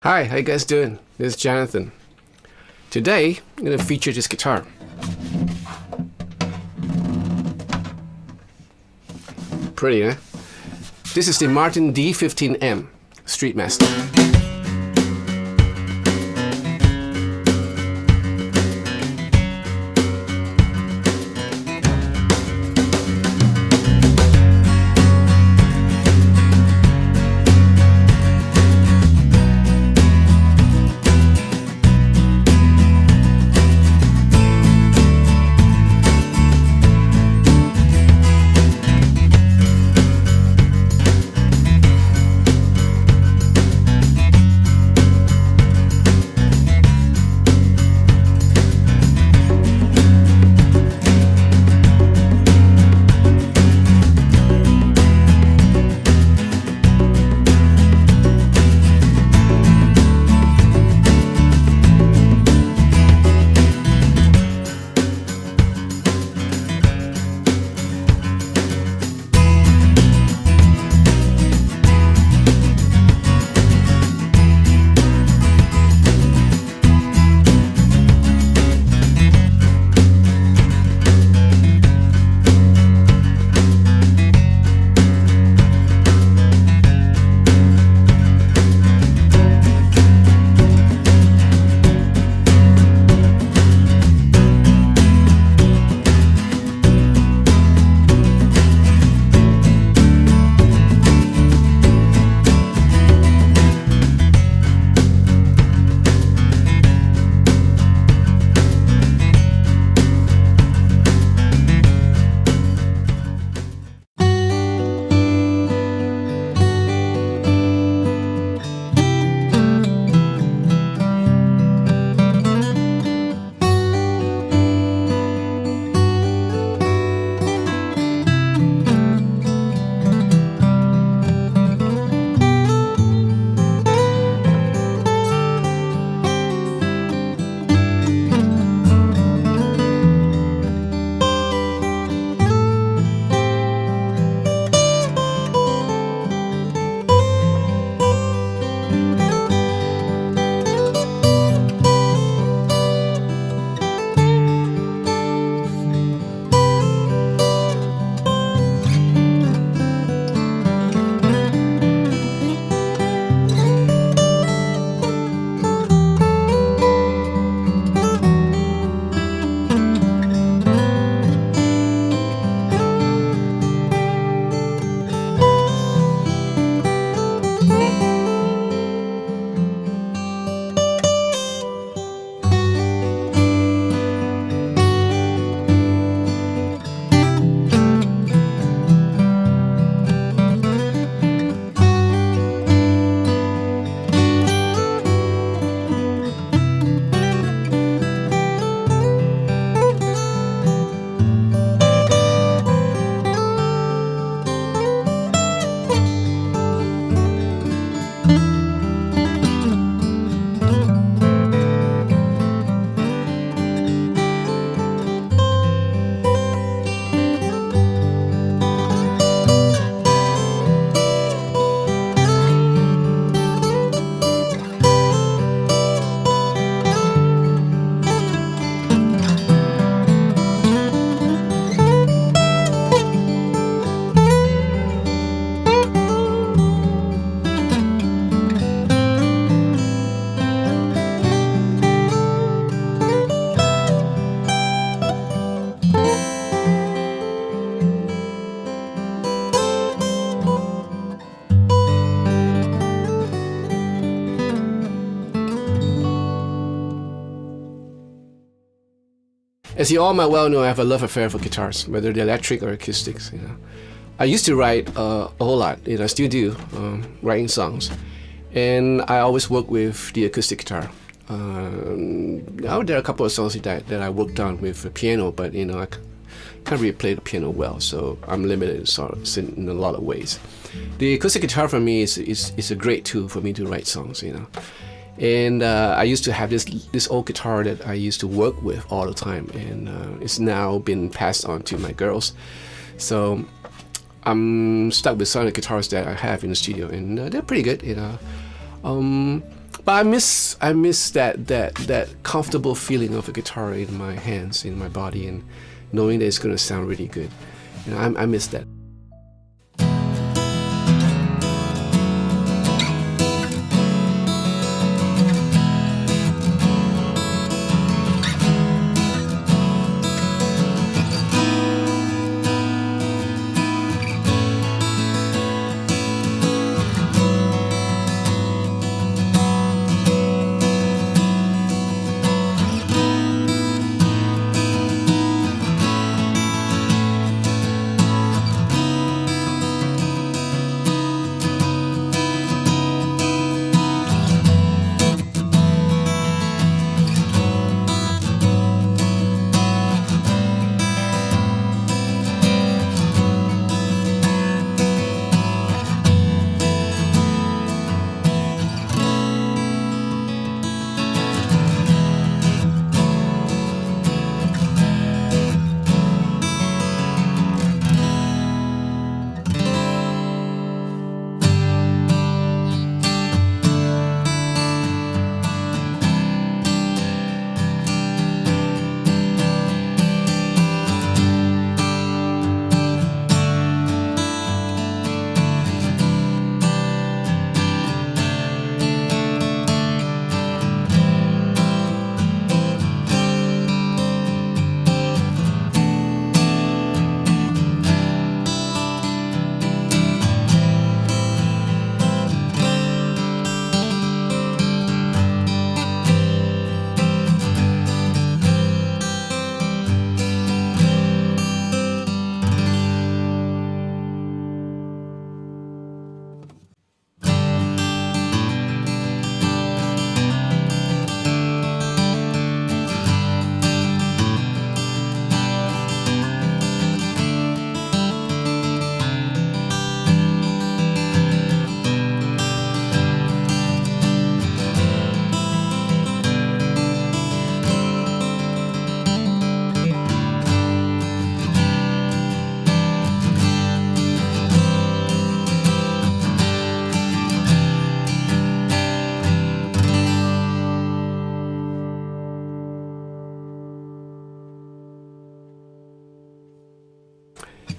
Hi, how you guys doing? This is Jonathan. Today, I'm going to feature this guitar. Pretty, eh? This is the Martin D15M Streetmaster. As you all might well know, I have a love affair for guitars, whether they're electric or acoustics. I used to write a whole lot. I still do, writing songs, and I always work with the acoustic guitar. Now there are a couple of songs that I worked on with a piano, but I can't really play the piano well, so I'm limited in a lot of ways. The acoustic guitar for me is a great tool for me to write songs. And I used to have this old guitar that I used to work with all the time, and it's now been passed on to my girls. So I'm stuck with some of the guitars that I have in the studio, and they're pretty good, But But I miss that comfortable feeling of a guitar in my hands, in my body, and knowing that it's going to sound really good. You know, I miss that.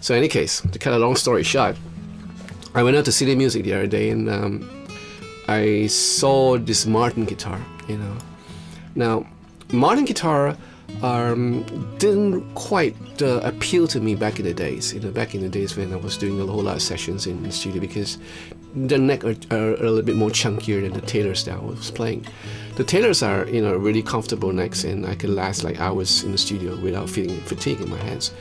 So in any case, to cut a long story short, I went out to City Music the other day, and I saw this Martin guitar, you know. Now, Martin guitar didn't quite appeal to me back in the days, you know, back in the days when I was doing a whole lot of sessions in the studio, because the neck are a little bit more chunkier than the Taylor style I was playing. The Taylors are, you know, really comfortable necks, and I could last like hours in the studio without feeling fatigue in my hands.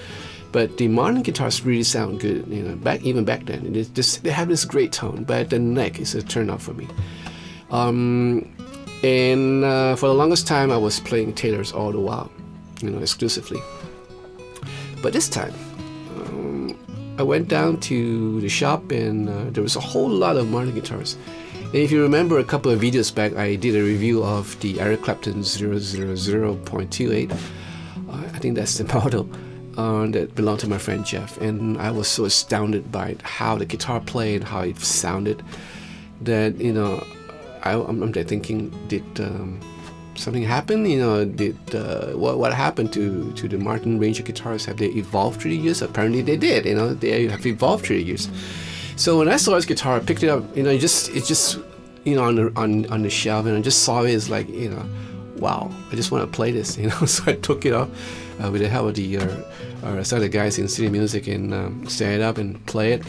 But the Martin guitars really sound good, you know. Even back then, they have this great tone, but the neck is a turn off for me. And for the longest time, I was playing Taylors all the while, you know, exclusively. But this time, I went down to the shop, and there was a whole lot of Martin guitars. And if you remember a couple of videos back, I did a review of the Eric Clapton 000.28. I think that's the model. That belonged to my friend Jeff, and I was so astounded by how the guitar played, how it sounded, that, you know, I'm there thinking, did something happen? You know, did what happened to the Martin range of guitars? Have they evolved through the years? Apparently they did. You know, they have evolved through the years. So when I saw his guitar, I picked it up. You know, it just you know, on the shelf, and I just saw it as like, you know, wow, I just want to play this, you know. So I took it off with the help of some of the guys in City Music, and set it up and play it,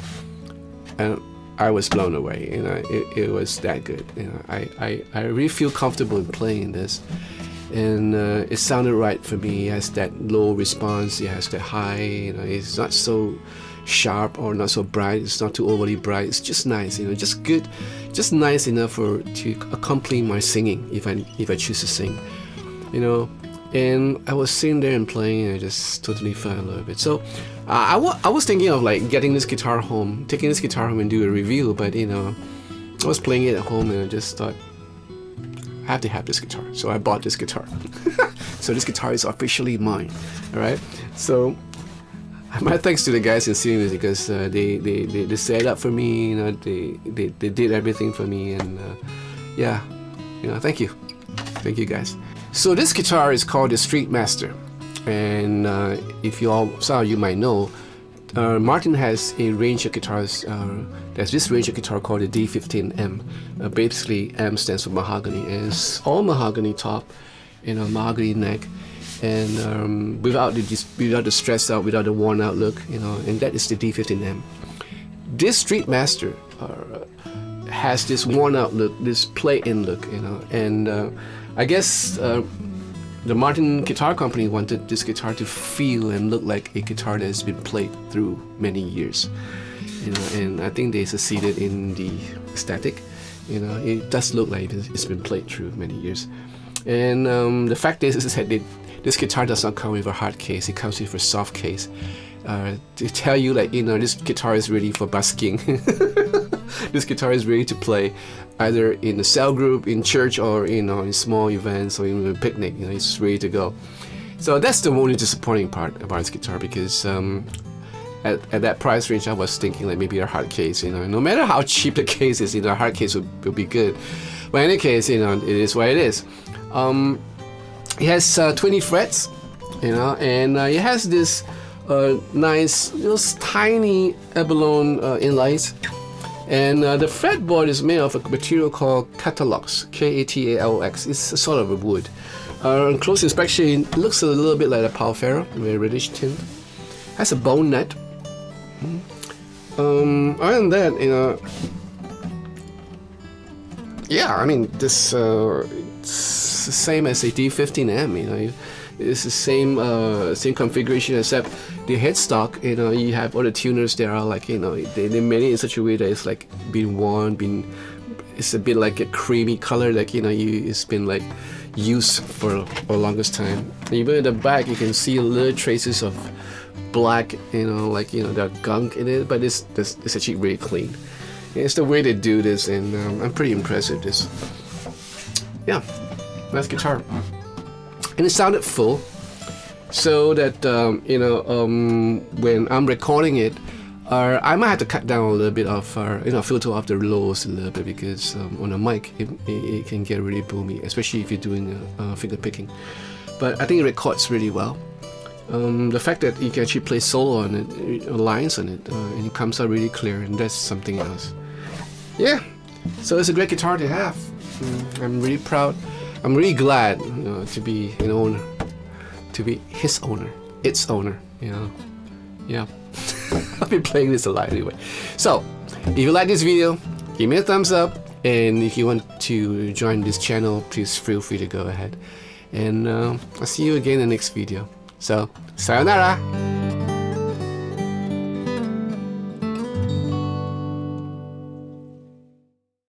and I was blown away. You know, it was that good. You know, I really feel comfortable in playing this, and it sounded right for me. It has that low response, it has that high. You know, it's not so sharp or not so bright. It's not too overly bright. It's just nice. You know, just good, just nice enough to accompany my singing if I choose to sing. You know. And I was sitting there and playing, and I just totally fell in love with it. So I was thinking of like getting this guitar home, taking this guitar home and do a review, but, you know, I was playing it at home, and I just thought, I have to have this guitar. So I bought this guitar. So this guitar is officially mine. All right. So my thanks to the guys in City Music, because they set it up for me. You know, they did everything for me, and yeah. You know, thank you guys. So this guitar is called the Streetmaster, and if some of you might know, Martin has a range of guitars. There's this range of guitar called the D15M. Basically, M stands for mahogany, and it's all mahogany top, you know, mahogany neck, and without the stressed out, without the worn out look, you know, and that is the D15M. This Streetmaster has this worn out look, this play-in look, you know, and I guess the Martin Guitar Company wanted this guitar to feel and look like a guitar that has been played through many years, you know, and I think they succeeded in the aesthetic. You know, it does look like it's been played through many years, and the fact is that this guitar does not come with a hard case; it comes with a soft case. To tell you, like, you know, this guitar is ready for busking. This guitar is ready to play either in a cell group, in church, or, you know, in small events, or in a picnic. You know, it's ready to go. So that's the only disappointing part about this guitar, because at that price range, I was thinking like maybe a hard case. You know, no matter how cheap the case is, you know, a hard case will be good. But in any case, you know, it is what it is. It has 20 frets, you know, and it has this nice, those tiny abalone inlays, and the fretboard is made of a material called Katalox, K-A-T-A-L-O-X. It's a sort of a wood. On close inspection, it looks a little bit like a Palfero, very reddish tint. Has a bone net. Other than that, you know, yeah, I mean, this it's the same as a D15M. You know, it's the same configuration, except the headstock, you know, you have all the tuners there are like, you know, they made it in such a way that it's like been worn, it's a bit like a creamy color, like, you know, it's been like used for the longest time. And even at the back, you can see little traces of black, you know, like, you know, the gunk in it, but it's actually really clean. It's the way they do this, and I'm pretty impressed with this. Yeah, nice guitar. And it sounded full, so that you know, when I'm recording it, I might have to cut down a little bit of, you know, filter off the lows a little bit, because on a mic it can get really boomy, especially if you're doing finger picking. But I think it records really well. The fact that you can actually play solo on it, lines on it, and it comes out really clear, and that's something else. Yeah, so it's a great guitar to have. I'm really proud. I'm really glad, you know, to be an owner, to be his owner, its owner, you know. Yeah, I've been playing this a lot anyway. So, if you like this video, give me a thumbs up, and if you want to join this channel, please feel free to go ahead. And I'll see you again in the next video. So, sayonara!